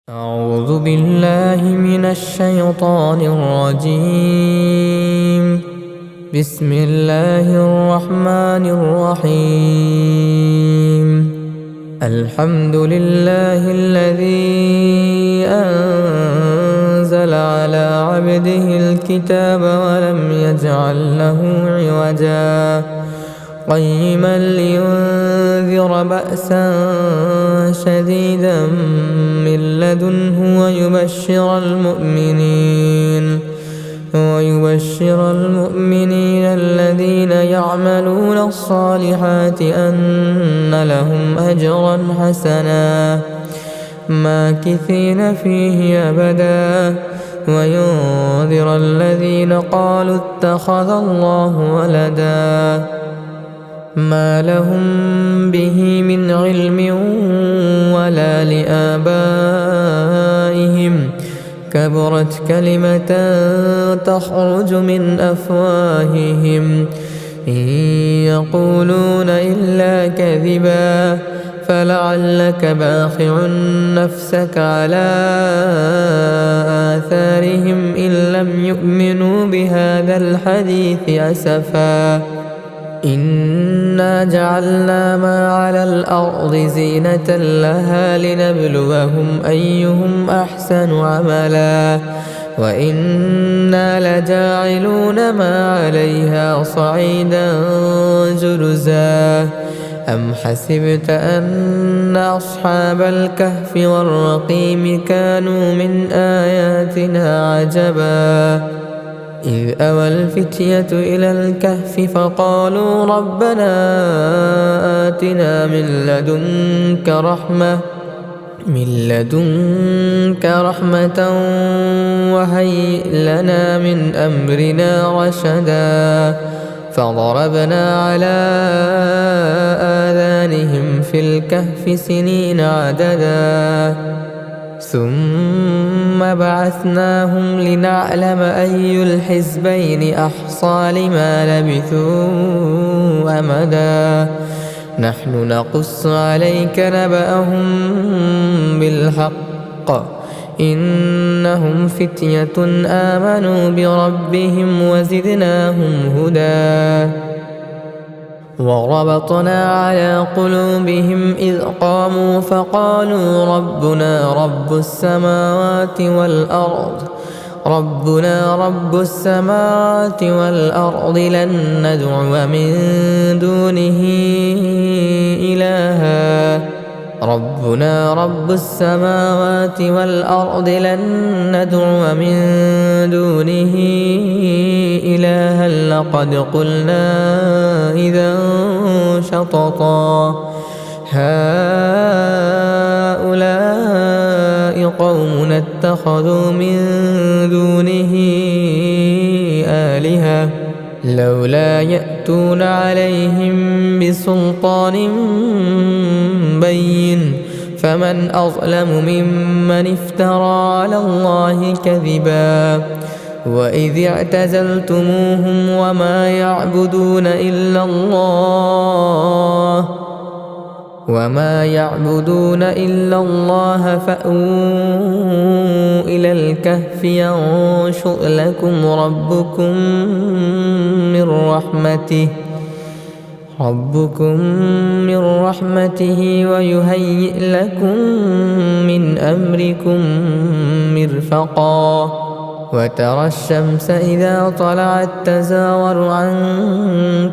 أعوذ بالله من الشيطان الرجيم. بسم الله الرحمن الرحيم. الحمد لله الذي أنزل على عبده الكتاب ولم يجعل له عوجا قيما لينذر بأسا شديدا من لدنه ويبشر المؤمنين الذين يعملون الصالحات أن لهم أجرا حسنا ماكثين فيه أبدا وينذر الذين قالوا اتخذ الله ولدا ما لهم به من علم ولا لآبائهم كبرت كلمة تخرج من أفواههم إن يقولون إلا كذبا فلعلك باخع نفسك على آثارهم إن لم يؤمنوا بهذا الحديث أسفا إنا جعلنا ما على الأرض زينة لها لنبلوهم أيهم أحسن عملا وإنا لجاعلون ما عليها صعيدا جرزا أم حسبت أن أصحاب الكهف والرقيم كانوا من آياتنا عجبا إذ أوى الفتية إلى الكهف فقالوا ربنا آتنا من لدنك رحمة وهيئ لنا من أمرنا رشدا فضربنا على آذانهم في الكهف سنين عددا ثم بعثناهم لنعلم أي الحزبين أحصى لما لبثوا أمدا نحن نقص عليك نبأهم بالحق إنهم فتية آمنوا بربهم وزدناهم هدى وربطنا على قلوبهم إذ قاموا فقالوا ربنا رب السماوات والأرض لن ندعو من دونه إلها ربنا رب السماوات والأرض لن ندعو من دونه إلها لقد قلنا إذا شططا هؤلاء قومنا اتخذوا من دونه آلهة لولا يأتون عليهم بسلطان بين فمن أظلم ممن افترى على الله كذبا وإذ اعتزلتموهم وما يعبدون إلا الله فأووا إلى الكهف ينشر لكم ربكم من رحمته ويهيئ لكم من أمركم مرفقا وترى الشمس إذا طلعت تزاور عن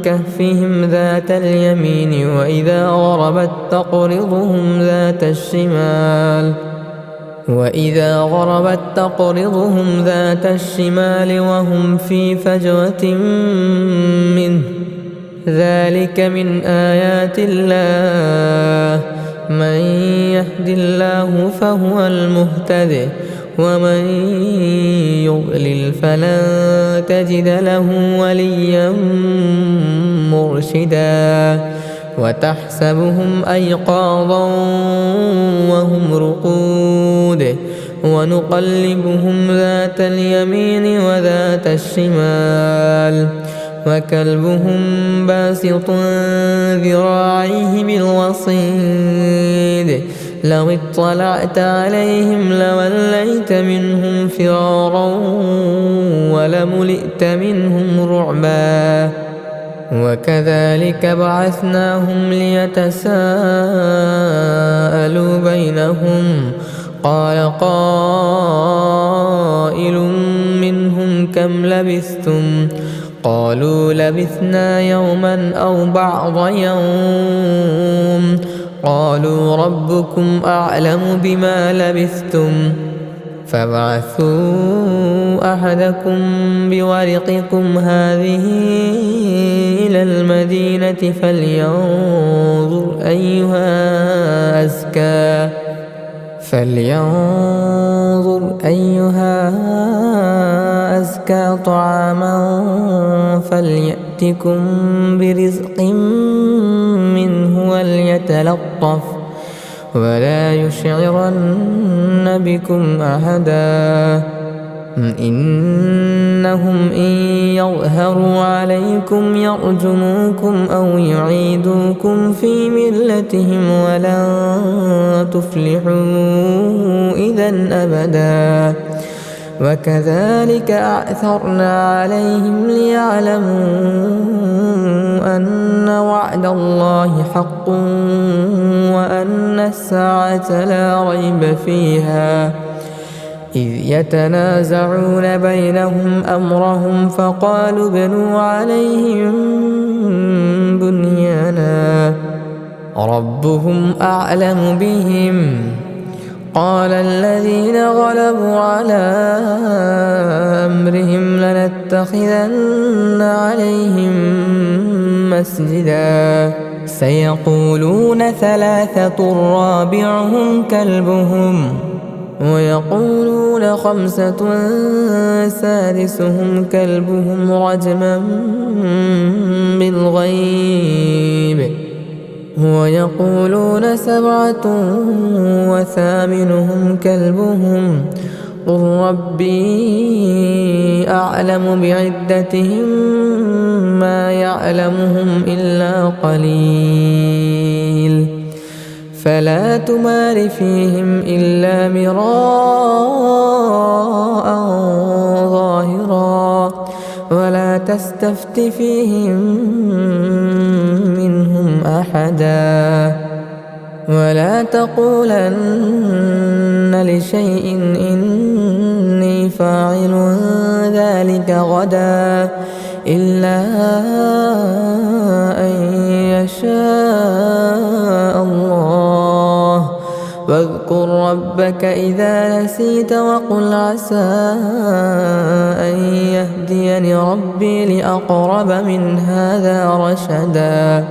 كهفهم ذات اليمين وإذا غربت تقرضهم ذات الشمال وهم في فجوة منه ذلك من آيات الله من يهد الله فهو المهتد ومن يضلل فلن تجد له وليا مرشدا وتحسبهم أيقاظا وهم رقود ونقلبهم ذات اليمين وذات الشمال وكلبهم باسط ذراعيه بالوصيد لو اطلعت عليهم لوليت منهم فرارا ولملئت منهم رعبا وكذلك بعثناهم ليتساءلوا بينهم قال قائل منهم كم لبثتم قالوا لبثنا يوما أو بعض يوم قالوا ربكم أعلم بما لبثتم فابعثوا أحدكم بورقكم هذه إلى المدينة فلينظر أيها أزكى طعاما فليأتكم برزق منه وليتلطف ولا يشعرن بكم أحدا إنهم إن يظهروا عليكم يرجموكم أو يعيدوكم في ملتهم ولن تفلحوا إذا أبدا وكذلك أعثرنا عليهم ليعلموا أن وعد الله حق وأن الساعة لا ريب فيها إذ يتنازعون بينهم أمرهم فقالوا ابنوا عليهم بنيانا ربهم أعلم بهم قال الذين غلبوا على أمرهم لنتخذن عليهم مسجدا سيقولون ثلاثة رابعهم كلبهم ويقولون خمسة سادسهم كلبهم رجما بالغيب ويقولون سبعة وثامنهم كلبهم قل ربي أعلم بعدتهم ما يعلمهم إلا قليل فلا تمار فيهم إلا مراء ظاهرا ولا تستفت فيهم منهم أحدا ولا تقولن لشيء إني فاعل ذلك غدا إلا أن يشاء الله واذكر ربك إذا نسيت وقل عسى أن يهديني ربي لأقرب من هذا رشدا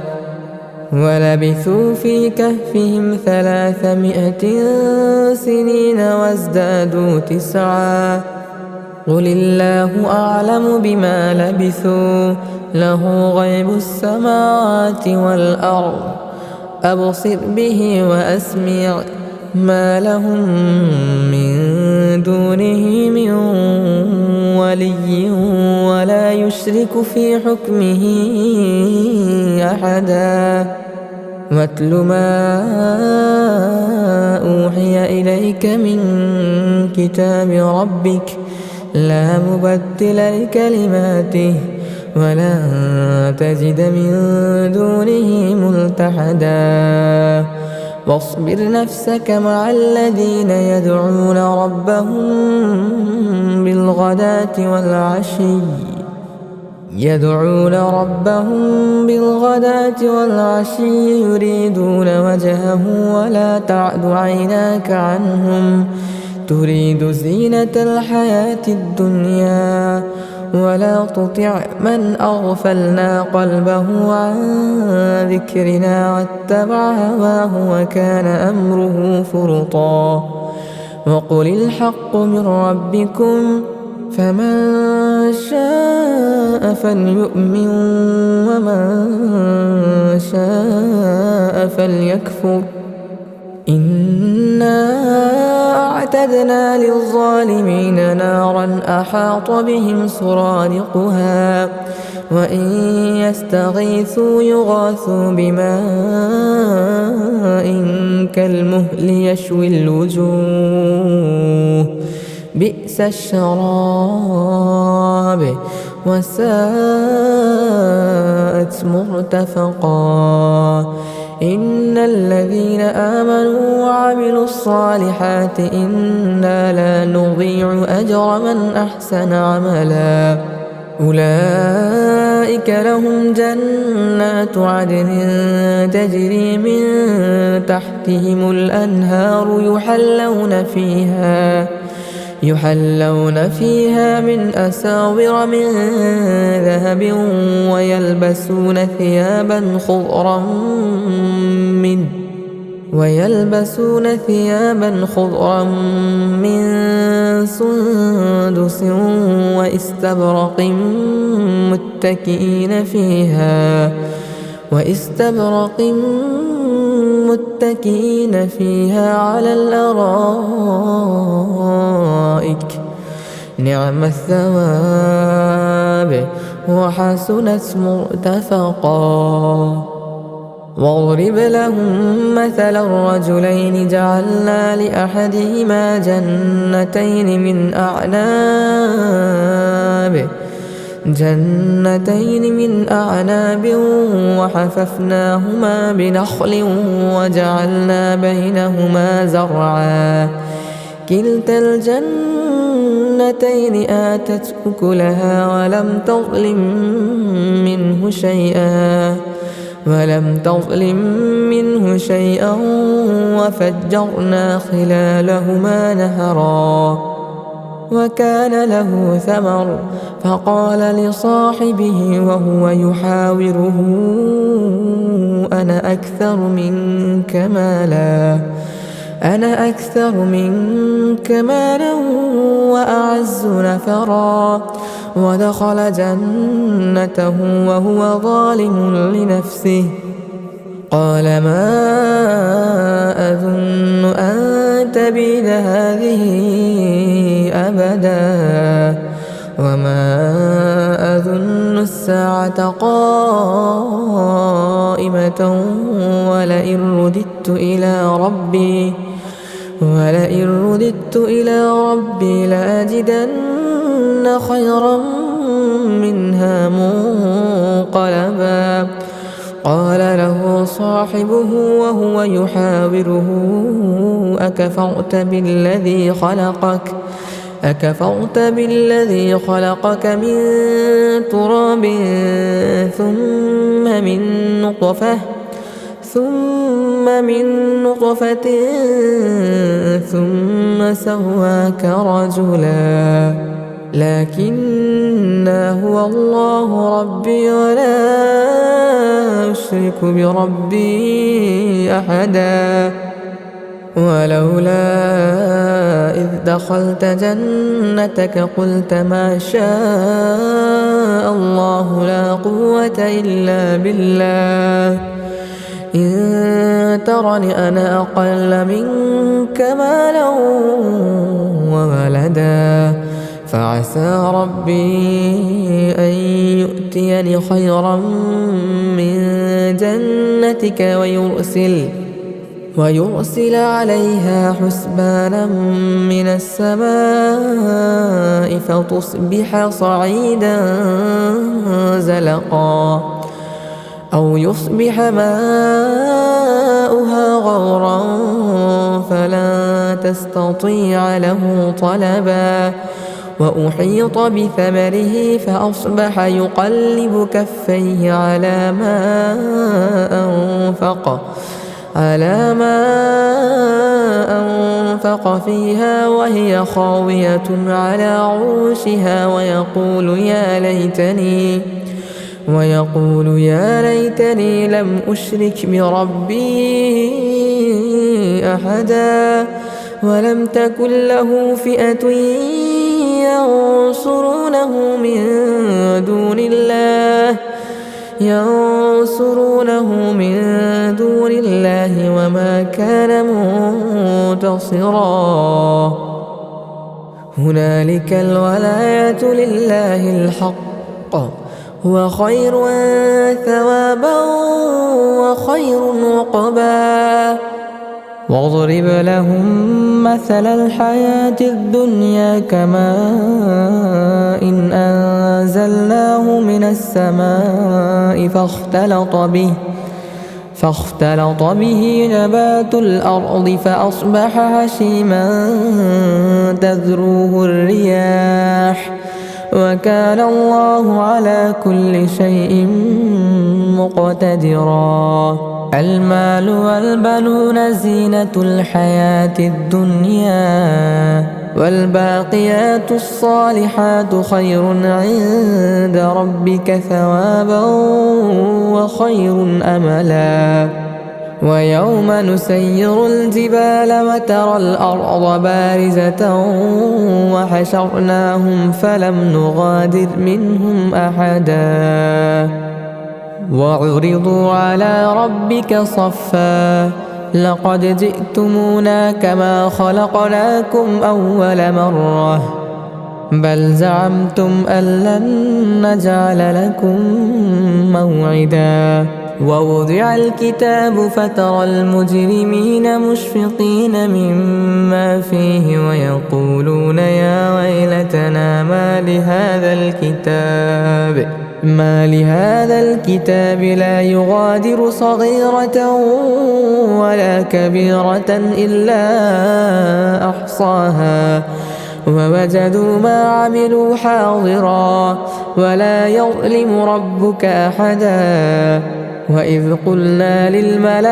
ولبثوا في كهفهم 300 سنين وازدادوا 9 قل الله أعلم بما لبثوا له غيب السماوات والأرض أبصر به وأسمع ما لهم من دونه من ولي ولا يشرك في حكمه أحدا واتل ما أوحي إليك من كتاب ربك لا مبدل لكلماته ولا تجد من دونه ملتحدا واصبر نفسك مع الذين يدعون ربهم بالغداة والعشي يريدون وجهه ولا تعد عيناك عنهم تريد زينة الحياة الدنيا ولا تطع من أغفلنا قلبه عن ذكرنا واتبع هواه وكان أمره فرطا وقل الحق من ربكم فمن شاء فليؤمن ومن شاء فليكفر أعتدنا للظالمين نارا أحاط بهم سرادقها وإن يستغيثوا يغاثوا بماء كالمهل يشوي الوجوه بئس الشراب وساءت مرتفقا إن الذين آمنوا وعملوا الصالحات إنا لا نضيع أجر من أحسن عملا أولئك لهم جنات عدن تجري من تحتهم الأنهار يحلون فيها من أساور من ذهب ويلبسون ثيابا خضرا من سندس واستبرق متكئين فيها على الأرائك نعم الثواب وحسنت مرتفقا واضرب لهم مثل الرجلين جعلنا لأحدهما جنتين من أعناب وحففناهما بنخل وجعلنا بينهما زرعا كلتا الجنتين آتت أكلها ولم تظلم منه شيئا وفجرنا خلالهما نهرا وكان له ثمر فقال لصاحبه وهو يحاوره أنا أكثر منك مالا وأعز نفرا ودخل جنته وهو ظالم لنفسه قال ما أظن أن تبيد هذه أبدا وما أظن الساعة قائمة ولئن رددت إلى ربي لأجدن خيرا منها منقلبا قال له صاحبه وهو يحاوره أكفرت بالذي خلقك من تراب ثم من نطفة ثم سواك رجلا لكن هو الله ربي ولا أشرك بربي أحدا ولولا إذ دخلت جنتك قلت ما شاء الله لا قوة إلا بالله إن ترني أنا أقل منك مالا وولدا فعسى ربي أن يؤتيني خيرا من جنتك ويرسل عليها حسبانا من السماء فتصبح صعيدا زلقا أو يصبح ماؤها غورا فلا تستطيع له طلبا وأحيط بثمره فأصبح يقلب كفيه على ما أنفق فيها وهي خاوية على عروشها ويقول يا ليتني لم أشرك بربي أحدا ولم تكن له فئة ينصرونه من دون الله ينصرونه من دون الله وما كان منتصرا هنالك الولاية لله الحق هو خير ثوابا وخير عقبا واضرب لهم مثل الحياة الدنيا كماء إن أنزلناه من السماء فاختلط به نبات الأرض فأصبح هشيما تذروه الرياح وكان الله على كل شيء مقتدرا المال والبنون زينة الحياة الدنيا والباقيات الصالحات خير عند ربك ثوابا وخير أملا ويوم نسير الجبال وترى الأرض بارزة وحشرناهم فلم نغادر منهم أحدا وعرضوا على ربك صفا لقد جئتمونا كما خلقناكم أول مرة بل زعمتم أن لن نجعل لكم موعدا ووضع الكتاب فترى المجرمين مشفقين مما فيه ويقولون يا ويلتنا ما لهذا الكتاب لا يغادر صغيرة ولا كبيرة إلا أحصاها ووجدوا ما عملوا حاضرا ولا يظلم ربك أحدا وإذ قلنا للملائكة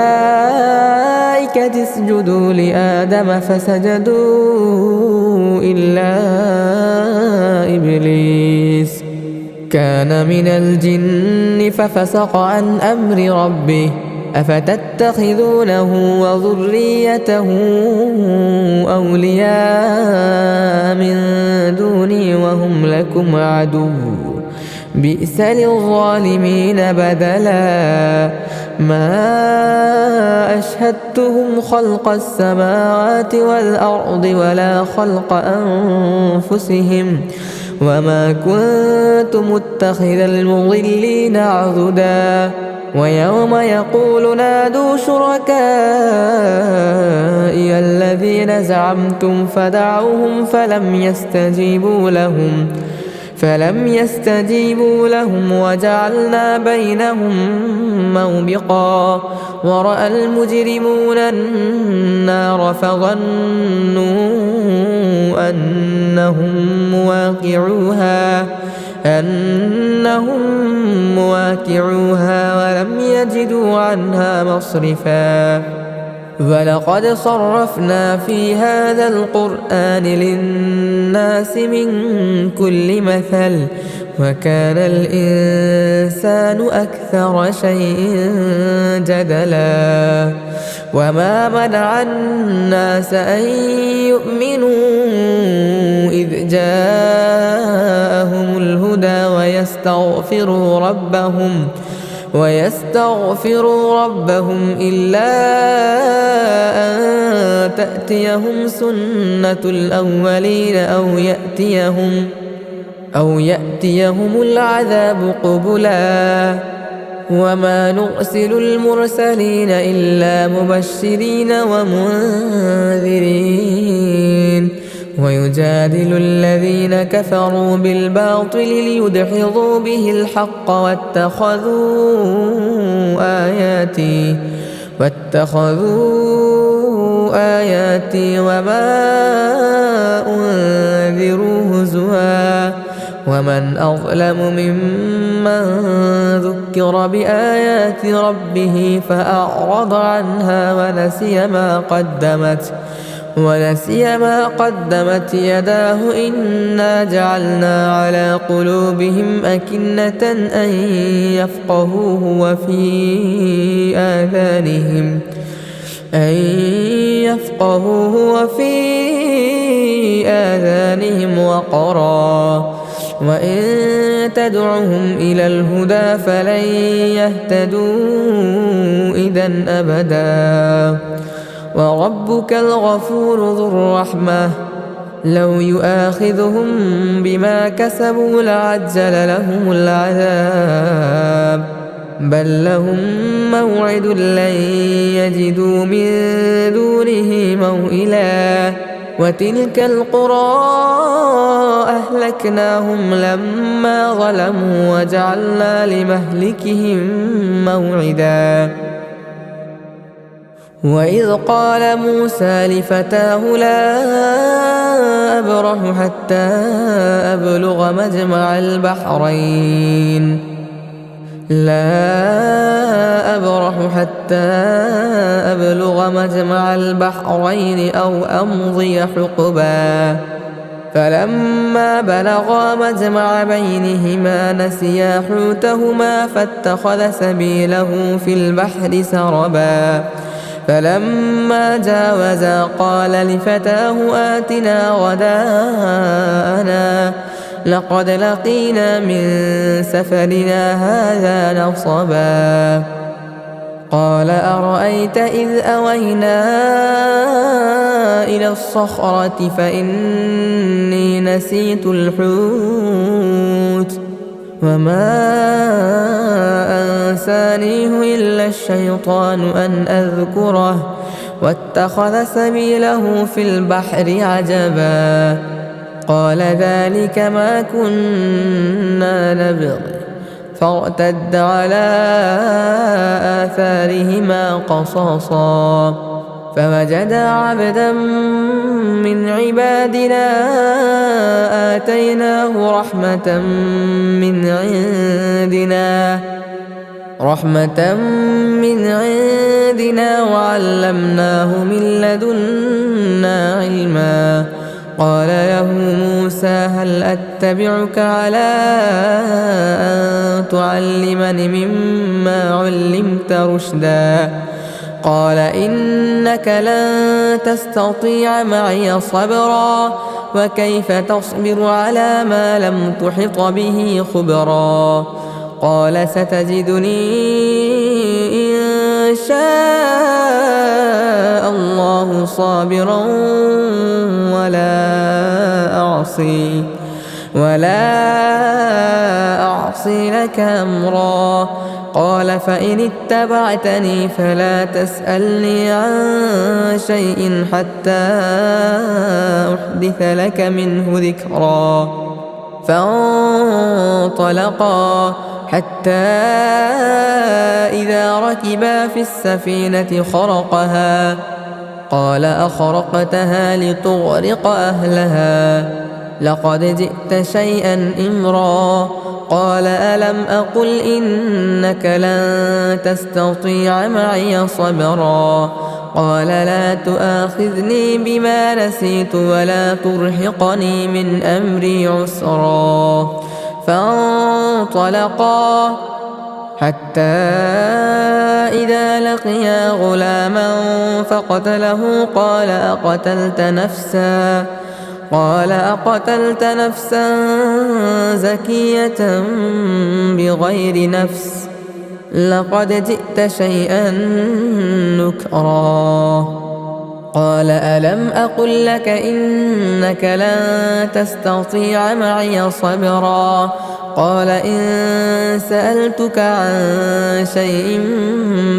اسجدوا لآدم فسجدوا إلا إبليس كان من الجن ففسق عن أمر ربه أفتتخذونه وذريته أولياء من دوني وهم لكم عدو بئس للظالمين بدلا ما أشهدتهم خلق السماوات والأرض ولا خلق أنفسهم وما كنت متخذ المضلين عضدا ويوم يقول نادوا شركائي الذين زعمتم فدعوهم فلم يستجيبوا لهم وجعلنا بينهم موبقا ورأى المجرمون النار فظنوا أنهم مواقعوها ولم يجدوا عنها مصرفا ولقد صرفنا في هذا القرآن للناس من كل مثل وكان الإنسان أكثر شيء جدلا وما منع الناس أن يؤمنوا إذ جاءهم الهدى ويستغفروا ربهم إلا أن تأتيهم سنة الأولين أو يأتيهم العذاب قبلا وما نرسل المرسلين إلا مبشرين ومنذرين ويجادل الذين كفروا بالباطل ليدحضوا به الحق واتخذوا آياتي وما أنذروا هزوا ومن أظلم ممن ذكر بآيات ربه فأعرض عنها ونسي ما قدمت يداه إنا جعلنا على قلوبهم أكنة أن يفقهوه وفي آذانهم وقرا وإن تدعهم إلى الهدى فلن يهتدوا إذا أبدا وربك الغفور ذو الرحمة لو يؤاخذهم بما كسبوا لعجل لهم العذاب بل لهم موعد لن يجدوا من دونه موئلا وتلك القرى أهلكناهم لما ظلموا وجعلنا لمهلكهم موعدا وإذ قال موسى لفتاه لا أبرح حتى أبلغ مجمع البحرين أو أمضي حقبا فلما بلغا مجمع بينهما نسيا حوتهما فاتخذ سبيله في البحر سربا فلما جاوزا قال لفتاه آتنا غداءنا لقد لقينا من سفرنا هذا نصبا قال أرأيت إذ أوينا إلى الصخرة فإني نسيت الحوت وما أنسانيه إلا الشيطان أن أذكره واتخذ سبيله في البحر عجبا قال ذلك ما كنا نبغي فارتد على آثارهما قصصا فوجدا عبدا من عبادنا آتيناه رحمة من عندنا وعلمناه من لدنا علما قال له موسى هل أتبعك على أن تعلمني مما علمت رشدا قال إنك لن تستطيع معي صبرا وكيف تصبر على ما لم تحط به خبرا قال ستجدني إن شاء الله صابرا ولا أعصي لك أمرا قال فإن اتبعتني فلا تسألني عن شيء حتى أحدث لك منه ذكرا فانطلقا حتى إذا ركبا في السفينة خرقها قال أخرقتها لتغرق أهلها لقد جئت شيئا إمرا قال ألم أقل إنك لن تستطيع معي صبرا قال لا تؤاخذني بما نسيت ولا ترهقني من أمري عسرا فانطلقا حتى إذا لقيا غلاما فقتله قال أقتلت نفسا زكية بغير نفس لقد جئت شيئا نكرا قال ألم أقل لك إنك لن تستطيع معي صبرا قال إن سألتك عن شيء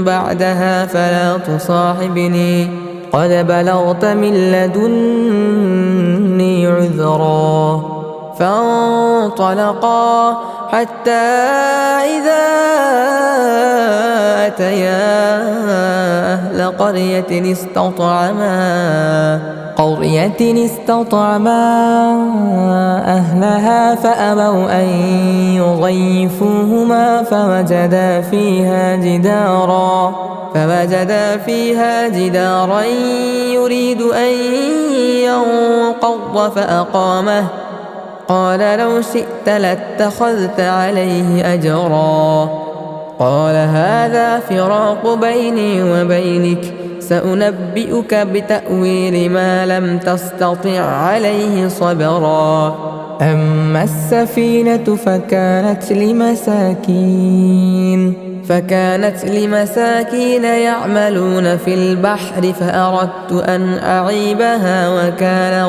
بعدها فلا تصاحبني قد بلغت من لدني عذرا فانطلقا حتى إذا أتيا أهل قرية استطعما أهلها فأبوا أن يضيفوهما فوجدا فيها جدارا يريد أن ينقض فأقامه قال لو شئت لاتخذت عليه أجرا قال هذا فراق بيني وبينك سأنبئك بتأويل ما لم تستطع عليه صبرا أما السفينة فكانت لمساكين يعملون في البحر فأردت أن أعيبها وكان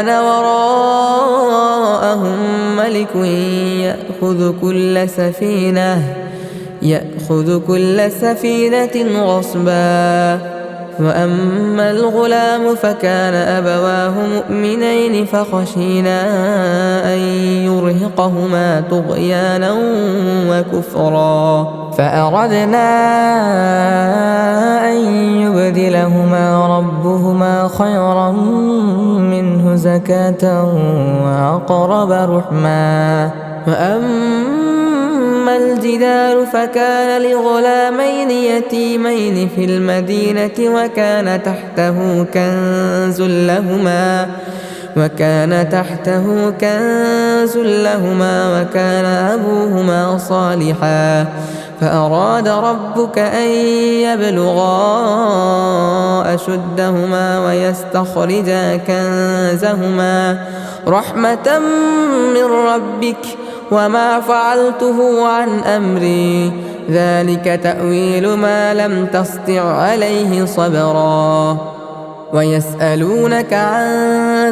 وراءهم ملك يأخذ كل سفينة غصبا. وأما الغلام فكان أبواه مؤمنين فخشينا أن يرهقهما طغيانا وكفرا فأردنا أن يبدلهما ربهما خيرا منه زكاة وأقرب رحما. وأما الجدار فكان لغلامين يتيمين في المدينة وكان تحته كنز لهما وكان أبوهما صالحا فأراد ربك أن يبلغا أشدهما ويستخرجا كنزهما رحمة من ربك وما فعلته عن أمري ذلك تأويل ما لم تسطع عليه صبرا. ويسألونك عن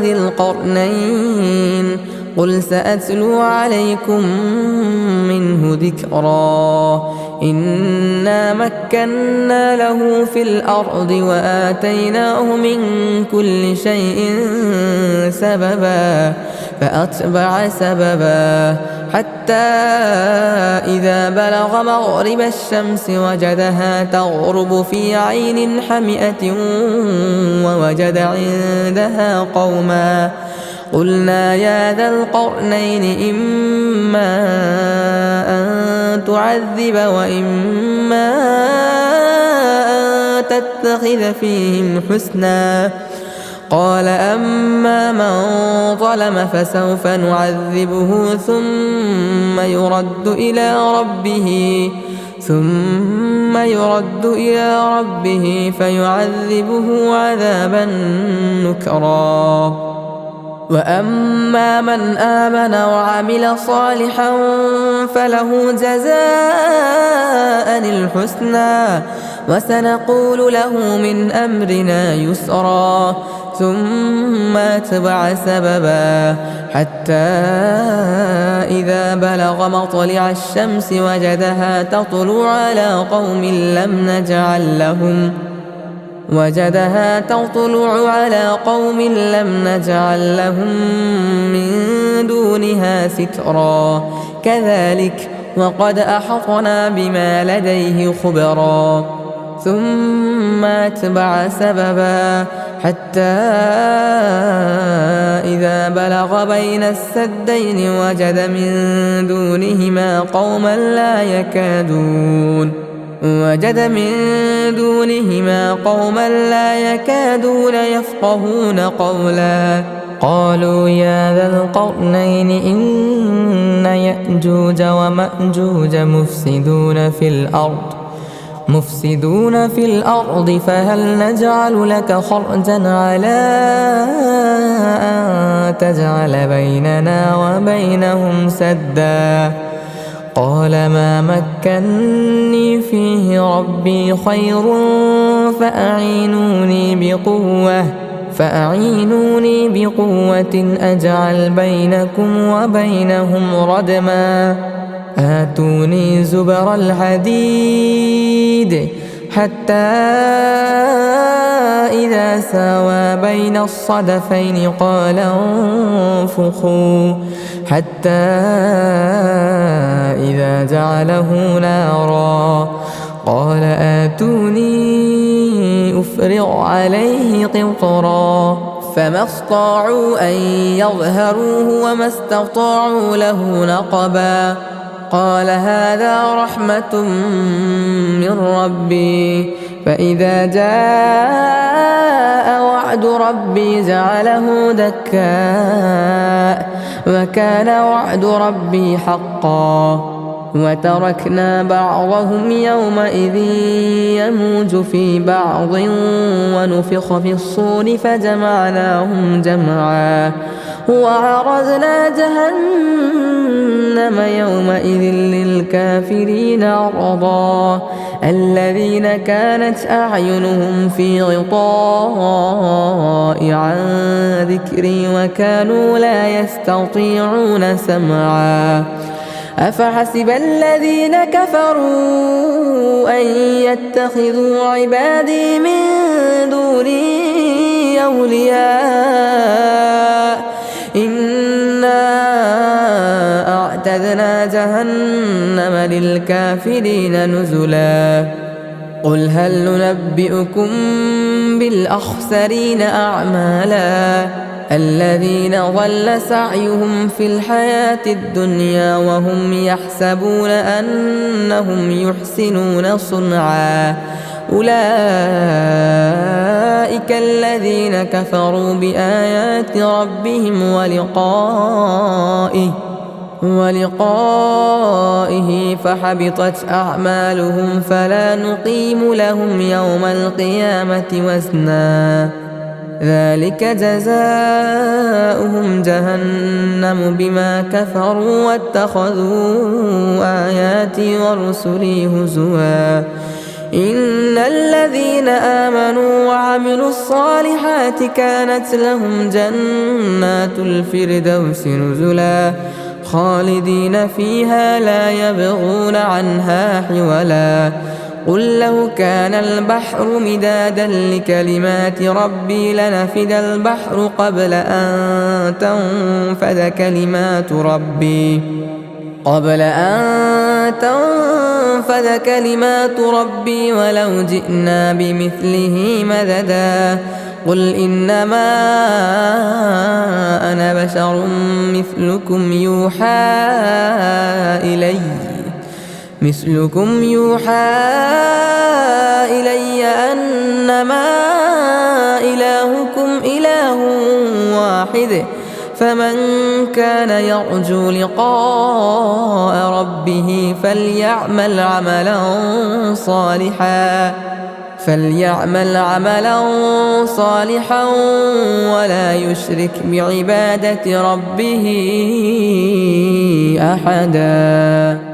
ذي القرنين قل سأتلو عليكم منه ذكرا. إنا مكنا له في الأرض وآتيناه من كل شيء سببا فأتبع سببا حتى إذا بلغ مغرب الشمس وجدها تغرب في عين حمئة ووجد عندها قوما قلنا يا ذا القرنين إما أن تعذب وإما أن تتخذ فيهم حسنا. قال أما من ظلم فسوف نعذبه ثم يرد إلى ربه فيعذبه عذابا نكرا. وأما من آمن وعمل صالحا فله جزاء الحسنى وسنقول له من أمرنا يسرا. ثم أتبع سببا حتى إذا بلغ مطلع الشمس وجدها تطلع على قوم لم نجعل لهم من دونها سترا كذلك وقد أحطنا بما لديه خبرا. ثم أتبع سببا حتى إذا بلغ بين السدين وجد من دونهما قوما لا يكادون يفقهون قولا. قالوا يا ذا القرنين إن يأجوج ومأجوج مفسدون في الأرض فهل نجعل لك خرجا على أن تجعل بيننا وبينهم سدا. قال ما مكني فيه ربي خير فأعينوني بقوة أجعل بينكم وبينهم ردما. آتوني زبر الحديد حتى إذا ساوى بين الصدفين قال انفخوا حتى إذا جعله نارا قال آتوني أفرغ عليه قطرا. فما استطاعوا أن يظهروه وما استطاعوا له نقبا. قال هذا رحمة من ربي فإذا جاء وعد ربي جعله دكاء وكان وعد ربي حقا. وتركنا بعضهم يومئذ يموج في بعض ونفخ في الصور فجمعناهم جمعا وعرضنا جهنم يومئذ للكافرين عرضا الذين كانت أعينهم في غطاء عن ذكري وكانوا لا يستطيعون سمعا أفحسب الذين كفروا أن يتخذوا عبادي من دوني أولياء إنا أعتدنا جهنم للكافرين نزلا قل هل ننبئكم بالأخسرين أعمالا الذين ضل سعيهم في الحياة الدنيا وهم يحسبون أنهم يحسنون صنعا أولئك الذين كفروا بآيات ربهم ولقائه فحبطت أعمالهم فلا نقيم لهم يوم القيامة وزنا ذلك جزاؤهم جهنم بما كفروا واتخذوا آياتي ورسلي هزوا إن الذين آمنوا وعملوا الصالحات كانت لهم جنات الفردوس نزلا خالدين فيها لا يبغون عنها حولا قل لو كان البحر مدادا لكلمات ربي لنفد البحر قبل أن تنفد كلمات ربي ولو جئنا بمثله مددا قل إنما أنا بشر مثلكم يوحى إلي أنما إلهكم إله واحد فمن كان يرجو لقاء ربه فليعمل عملا صالحا ولا يشرك بعبادة ربه أحدا.